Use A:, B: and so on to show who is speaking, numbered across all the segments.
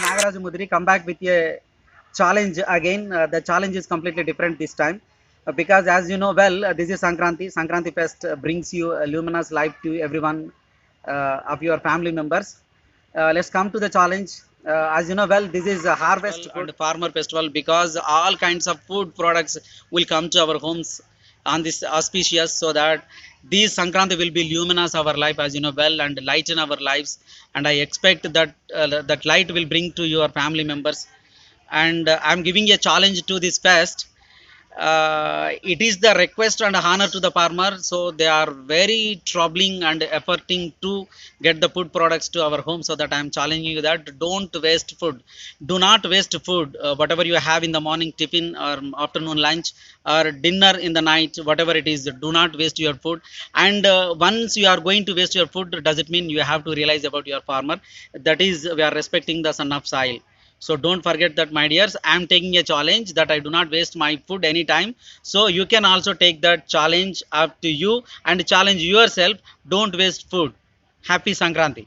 A: Nagaraj Mudri come back with a challenge again. The challenge is completely different this time because, as you know well, this is Sankranti. Sankranti Fest brings you a luminous life to everyone of your family members. Let's come to the challenge. As you know well, this is a harvest and farmer festival because all kinds of food products will come to our homes on this auspicious, so that these Sankranti will be luminous our life, as you know well, and lighten our lives. And I expect that that light will bring to your family members. And I'm giving a challenge to this fest. It is the request and honor to the farmer, so they are very troubling and efforting to get the food products to our home. So that I am challenging you that don't waste food. Do not waste food. Whatever you have in the morning tiffin or afternoon lunch or dinner in the night, whatever it is, do not waste your food. And once you are going to waste your food, does it mean you have to realize about your farmer? That is, we are respecting the son of soil. So don't forget that, my dears. I am taking a challenge that I do not waste my food anytime. So you can also take that challenge up to you and challenge yourself. Don't waste food. Happy Sankranti.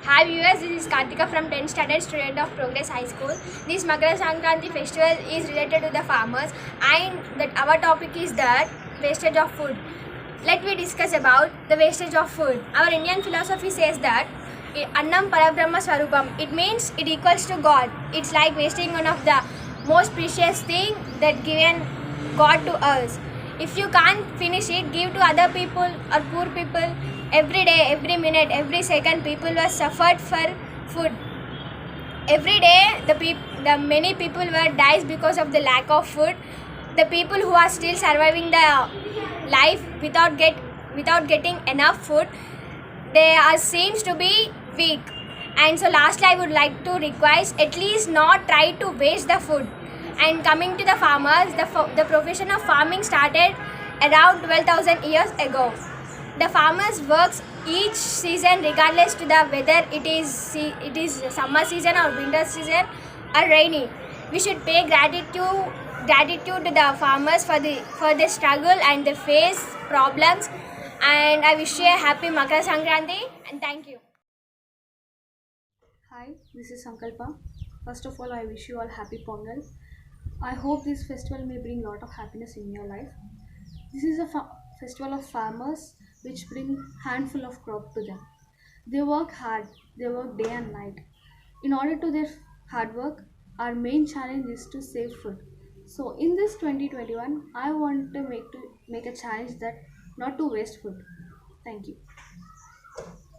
B: Hi viewers, this is Kartika from 10th standard student of Progress High School. This Makara Sankranti festival is related to the farmers, and that our topic is that wastage of food. Let me discuss about the wastage of food. Our Indian philosophy says that Annam Parabrahma Swarupam. It means it equals to God. It's like wasting one of the most precious thing that given God to us. If you can't finish it, give to other people or poor people. Every day, every minute, every second, people were suffered for food. Every day, the many people were dies because of the lack of food. The people who are still surviving the life without getting enough food, they are seems to be weak. And so lastly, I would like to request at least not try to waste the food. And coming to the farmers, the profession of farming started around 12,000 years ago. The farmers works each season regardless to the whether it is summer season or winter season or rainy. We should pay gratitude to the farmers for the struggle and the face problems. And I wish you a happy Makara Sankranti and thank you.
C: Hi, this is Sankalpa. First of all, I wish you all happy Pongal. I hope this festival may bring a lot of happiness in your life. This is a festival of farmers which bring handful of crop to them. They work hard, they work day and night. In order to their hard work, our main challenge is to save food. So in this 2021, I want to make a challenge that not to waste food. Thank you.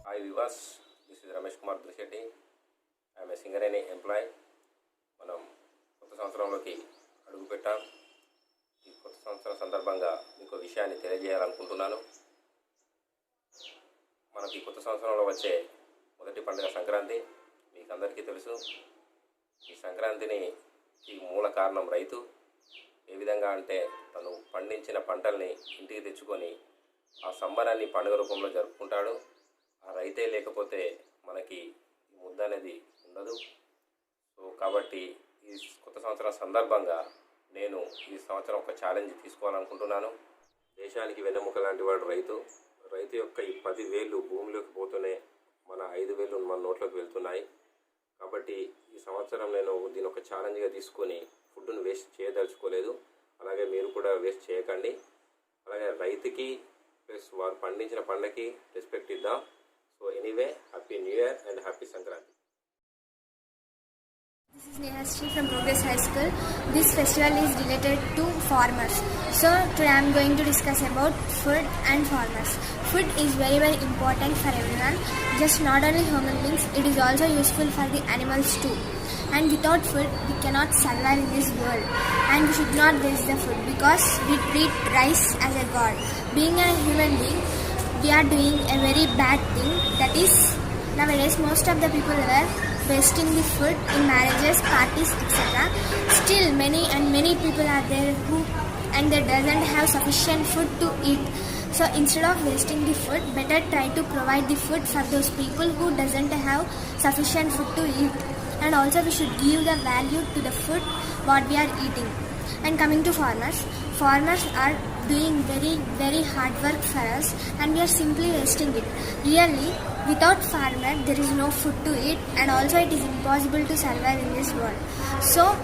D: Hi viewers, this is Ramesh Kumar Drishetti. I am a Singareni employee. మనం కొత్త సంవత్సరంలోకి అడుగు పెట్టాం. ఈ కొత్త సంవత్సరం సందర్భంగా మీకు విషయాన్ని తెలియజేయాలనుకుంటున్నాను. మనకి కొత్త సంవత్సరంలో వచ్చే మొదటి పండుగ సంక్రాంతి. మీకు అందరికీ తెలుసు. ఈ సంక్రాంతిని ఈ మూల కారణం రైతు. ఏ విధంగా అంటే తను పండించిన పంటల్ని ఇంటికి తెచ్చుకొని ఆ సంబరాన్ని పండుగ రూపంలో జరుపుకుంటాడు. ఆ రైతే లేకపోతే మనకి ముద్ద అనేది ఉండదు. సో కాబట్టి ఈ కొత్త సంవత్సరం సందర్భంగా నేను ఈ సంవత్సరం ఒక ఛాలెంజ్ తీసుకోవాలనుకుంటున్నాను. దేశానికి వెన్నెముక లాంటి వాడు రైతు. రైతు యొక్క ఈ 10 వేలు భూమిలోకి పోతూనే మన 5 వేలు మన నోట్లోకి వెళ్తున్నాయి. కాబట్టి ఈ సంవత్సరం నేను దీని ఒక ఛాలెంజ్గా తీసుకొని ఫుడ్ను వేస్ట్ చేయదలుచుకోలేదు. అలాగే మీరు కూడా వేస్ట్ చేయకండి. అలాగే రైతుకి ప్లస్ వారు పండించిన పంటకి రెస్పెక్ట్ ఇద్దాం. So anyway, happy new year and happy Sankranti.
B: This is Nehasri from Progress High School. This festival is related to farmers. So today I am going to discuss about food and farmers. Food is very important for everyone. Just not only human beings, it is also useful for the animals too. And without food, we cannot survive in this world. And we should not waste the food because we treat rice as a god. Being a human being, we are doing a very bad thing. That is, nowadays most of the people are wasting the food in marriages, parties, etc. Still, many people are there who and they doesn't have sufficient food to eat. So instead of wasting the food, better try to provide the food for those people who doesn't have sufficient food to eat. And also we should give the value to the food what we are eating. And coming to farmers, farmers are doing very hard work for us and we are simply wasting it. Really, without farmer there is no food to eat and also it is impossible to survive in this world. So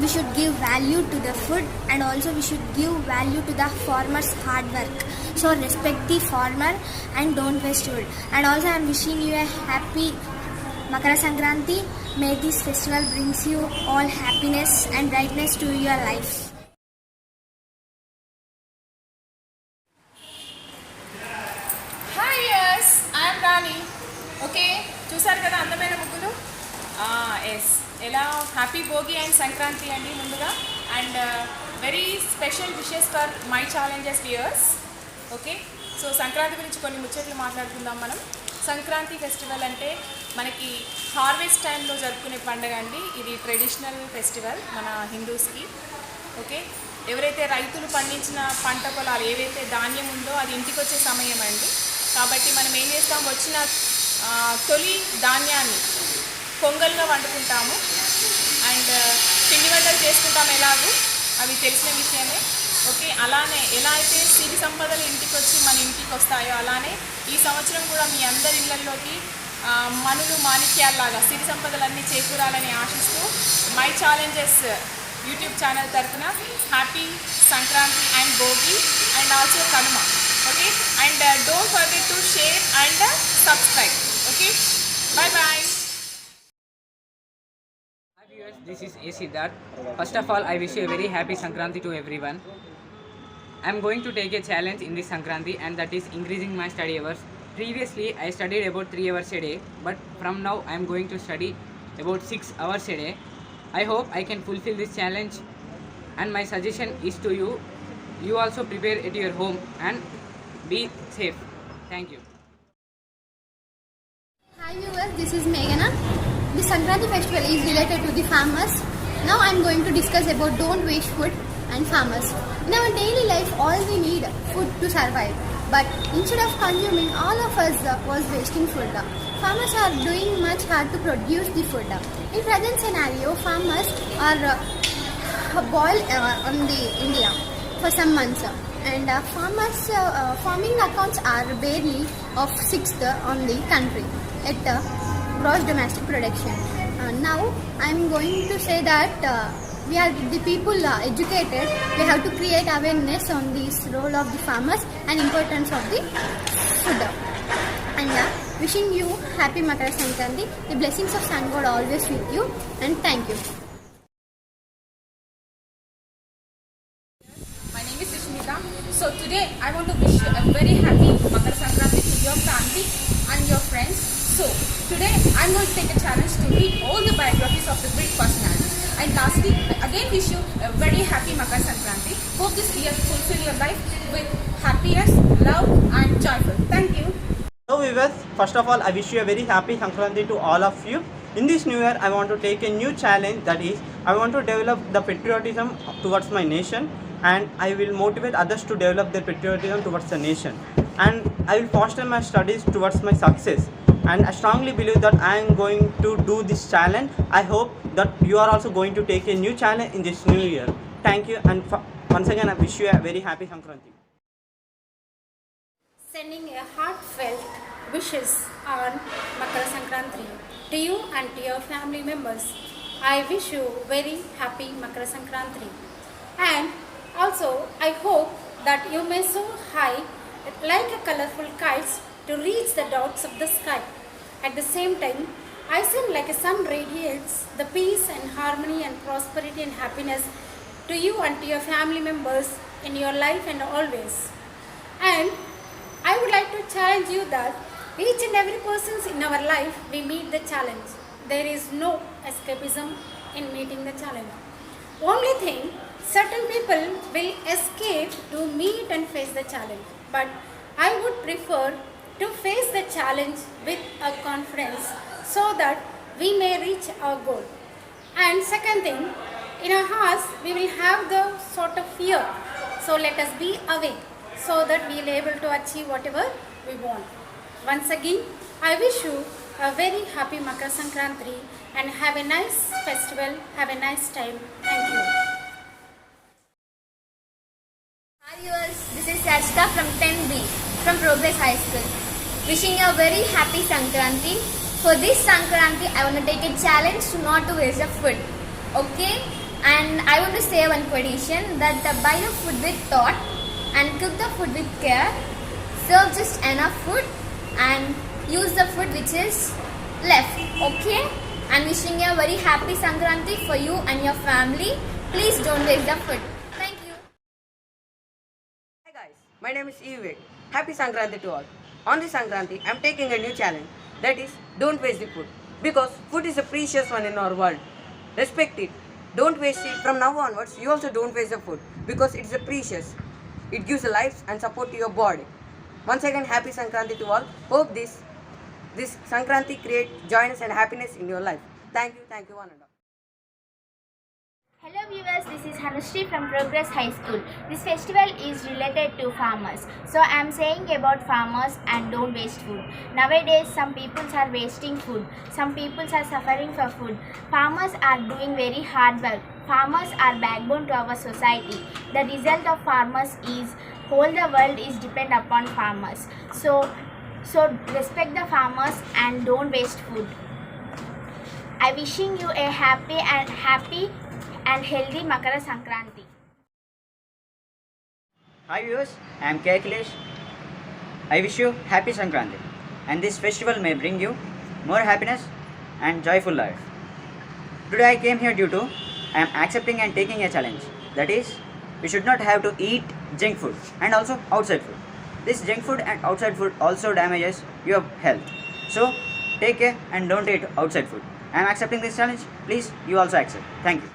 B: we should give value to the food and also we should give value to the farmer's hard work. So respect the farmer and don't waste food. And also I am wishing you a happy Makara Sankranti. May this festival brings you all happiness and brightness to your life.
E: Hi yes I'm Rani. Okay, చూసారు కదా అందమైన ముగ్గులు. Yes, ఎలా happy Bhogi and Sankranti అండి ముందుగా. And very special wishes for my challenges viewers. Okay, so Sankranti గురించి కొన్ని ముచ్చట్లు మాట్లాడుకుందాం మనం. సంక్రాంతి ఫెస్టివల్ అంటే మనకి హార్వెస్ట్ టైంలో జరుపుకునే పండుగ అండి. ఇది ట్రెడిషనల్ ఫెస్టివల్ మన హిందూస్కి. ఓకే, ఎవరైతే రైతులు పండించిన పంట పొలాలు ఏవైతే ధాన్యం ఉందో అది ఇంటికి వచ్చే సమయం అండి. కాబట్టి మనం ఏం చేస్తాం, వచ్చిన తొలి ధాన్యాన్ని పొంగల్గా వండుకుంటాము అండ్ పిండి వంటలు చేసుకుంటాం. ఎలాగూ అవి తెలిసిన విషయమే. ఓకే, అలానే ఎలా అయితే సిరి సంపదలు ఇంటికి వచ్చి మన ఇంటికి వస్తాయో అలానే ఈ సంవత్సరం కూడా మీ అందరి ఇళ్లలోకి మనులు మాణిక్యాల్లాగా సిరి సంపదలన్నీ చేకూరాలని ఆశిస్తూ మై ఛాలెంజెస్ యూట్యూబ్ ఛానల్ తరఫున happy Sankranti and Bhogi and also Kanuma. Okay, and don't forget to share and subscribe. Okay, bye bye.
F: Hi viewers, this is A. Siddharth. First of all, I wish you a very happy Sankranti to everyone. I am going to take a challenge in this Sankranti and that is increasing my study hours. Previously, I studied about 3 hours a day, but from now I am going to study about 6 hours a day. I hope I can fulfill this challenge and my suggestion is to you, you also prepare at your home and be safe. Thank you.
G: Hi viewers, this is Meghana. The Sankranti festival is related to the farmers. Now I am going to discuss about don't waste food and farmers. In our daily life, all we need food to survive. But instead of consuming, all of us was wasting food. Farmers are doing much hard to produce the food. In present scenario, farmers are boiled on the India for some months. And farmers farming accounts are barely of 6th on the country at gross domestic production. Now I am going to say that we are the people educated. We have to create awareness on this role of the farmers and importance of the food. And wishing you happy Makara Sankranti. The blessings of Sun God always with you. And thank you.
E: My name is Sushmita. So today I want to wish you a very happy Makara Sankranti to your family and your friends. So today I'm going to take a challenge to read all the biographies of the great personalities. And lastly, I again wish you a very happy Makara Sankranti. Hope this year fulfill your life with happiness, love and joyful. Thank you.
H: Hello viewers, first of all I wish you a very happy Sankranti to all of you. In this new year I want to take a new challenge, that is I want to develop the patriotism towards my nation and I will motivate others to develop their patriotism towards the nation, and I will foster my studies towards my success, and I strongly believe that I am going to do this challenge. I hope that you are also going to take a new challenge in this new year. Thank you, and once again I wish you a very happy Sankranti.
I: Sending a heartfelt wishes on Makara Sankranti to you and to your family members. I wish you very happy Makara Sankranti. And also I hope that you may soar high like a colorful kites to reach the dots of the sky. At the same time, I send like a sun radiates the peace and harmony and prosperity and happiness to you and to your family members in your life and always. And I would like to challenge you that each and every person in our life, we meet the challenge. There is no escapism in meeting the challenge. Only thing, certain people will escape to meet and face the challenge. But I would prefer to face the challenge with a confidence so that we may reach our goal. And second thing, in our hearts, we will have the sort of fear. So let us be awake so that we will be able to achieve whatever we want. Once again, I wish you a very happy Makara Sankranti and have a nice festival, have a nice time. Thank you.
B: Hi viewers, this is Sarshita from 10B from Progress High School. Wishing you a very happy Sankranti. For this Sankranti, I want to take a challenge to not to waste the food. Okay? And I want to say one condition that buy the food with thought and cook the food with care. Serve just enough food and use the food which is left. Okay? I'm wishing you a very happy Sankranti for you and your family. Please don't waste the food. Thank you.
J: Hi guys, my name is Vivek. Happy Sankranti to all. On this Sankranti, I'm taking a new challenge. That is, don't waste the food. Because food is a precious one in our world. Respect it. Don't waste it. From now onwards, you also don't waste the food. Because it's a precious. It gives a life and support to your body. Once again, happy Sankranti to all. Hope this Sankranti create joyness and happiness in your life. Thank you one and all.
B: Hello viewers, this is Hanushri from Progress High School. This festival is related to farmers. So I am saying about farmers and don't waste food. Nowadays some people are wasting food. Some people are suffering for food. Farmers are doing very hard work. Farmers are backbone to our society. The result of farmers is whole the world is depend upon farmers. So respect the farmers and don't waste food. I wishing you a happy and healthy Makara Sankranti.
K: Hi viewers, I am K. Akhilesh. I wish you happy Sankranti and this festival may bring you more happiness and joyful life. Today I came here due to I am accepting and taking a challenge. That is, we should not have to eat junk food and also outside food. This junk food and outside food also damages your health. So take care and don't eat outside food. I am accepting this challenge. Please, you also accept. Thank you.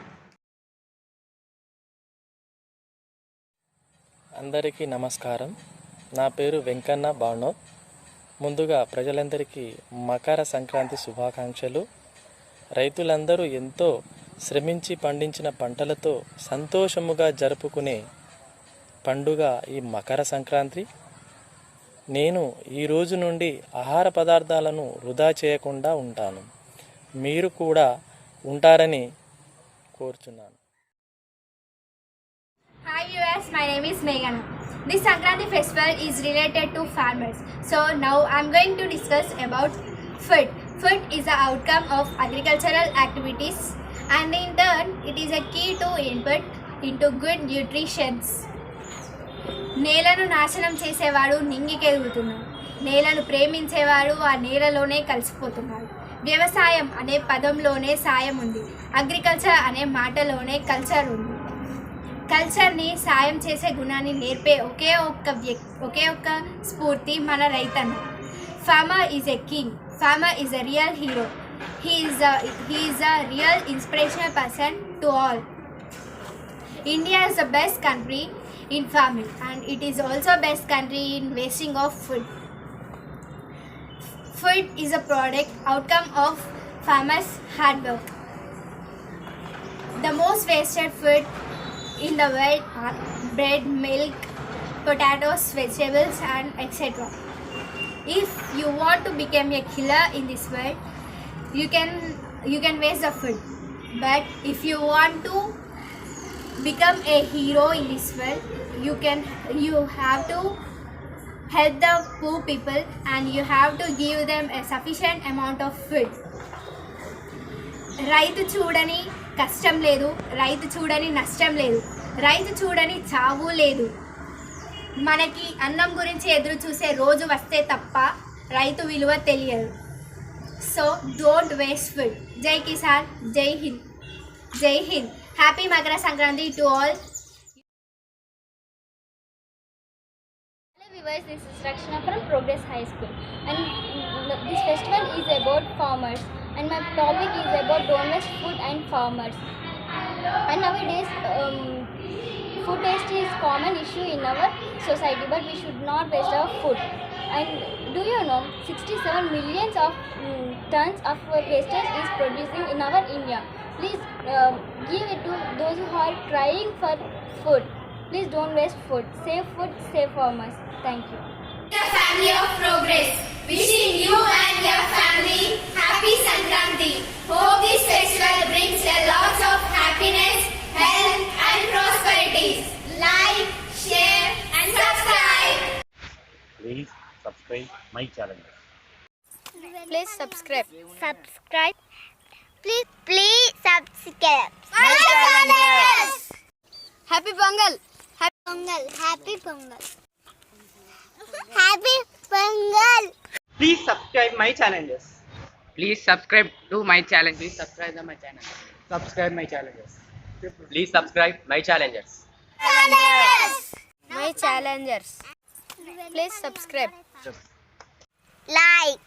L: అందరికీ నమస్కారం. నా పేరు వెంకన్న బాణోత్. ముందుగా ప్రజలందరికీ మకర సంక్రాంతి శుభాకాంక్షలు. రైతులందరూ ఎంతో శ్రమించి పండించిన పంటలతో సంతోషముగా జరుపుకునే పండుగ ఈ మకర సంక్రాంతి. నేను ఈ రోజు నుండి ఆహార పదార్థాలను వృధా చేయకుండా ఉంటాను. మీరు కూడా ఉంటారని కోరుచున్నాను.
B: Hi viewers, my name is Meghana. This Sankranti festival is related to farmers. So now I'm going to discuss about food. Food is the outcome of agricultural activities and in turn it is a key to input into good nutrition. నేలను నాశనం చేసేవాడు నింగికెదుగుతున్నాడు. నేలను ప్రేమించేవాడు ఆ నేలలోనే కలిసిపోతున్నాడు. వ్యవసాయం అనే పదంలోనే సాయం ఉంది. అగ్రికల్చర్ అనే మాటలోనే కల్చర్ ఉంది. కల్చర్ని సాయం చేసే గుణాన్ని నేర్పే ఒకే ఒక్క స్ఫూర్తి మన రైతన్న. Farmer is a king. Farmer is a real hero. He is a real inspirational person to all. India is the best country in farming and it is also best country in wasting of food. Food is a product outcome of farmers' hard work. The most wasted food in the world are bread, milk, potatoes, vegetables and etc. If you want to become a killer in this world, you can waste the food. But if you want to become a hero in this world, you have to help the poor people and you have to give them a sufficient amount of food. రైతు చూడని కష్టం లేదు, రైతు చూడని నష్టం లేదు, రైతు చూడని చావు లేదు. మనకి అన్నం గురించి ఎదురు చూసే రోజు వస్తే తప్ప రైతు విలువ తెలియదు. So don't waste food. Jai Kisan, Jai Hind. Jai Hind. Happy Makara Sankranti to all. Hello viewers, this is Rakshana from Progress High School, and this festival is about farmers, and my topic is about don't waste food and farmers. And nowadays food waste is common issue in our society, but we should not waste our food. And do you know 67 millions of tons of wastage is producing in our India. Please give it to those who are trying for food. Please don't waste food. Save food, save farmers. Thank you.
M: The family of Progress, wishing you and your family happy Sankranti. Hope this festival brings a lot of happiness, health and prosperities. Like, share and subscribe.
N: Please subscribe my channel.
B: Please subscribe.
M: Subscribe. Please subscribe.
B: Happy Pongal.
M: Happy Pongal. Happy Pongal. Happy Pongal.
H: Please subscribe my challenges.
F: Please subscribe to my channel. Please subscribe to my channel.
A: Subscribe my challenges.
K: Please subscribe my challengers.
B: My challengers. Please subscribe.
M: Like.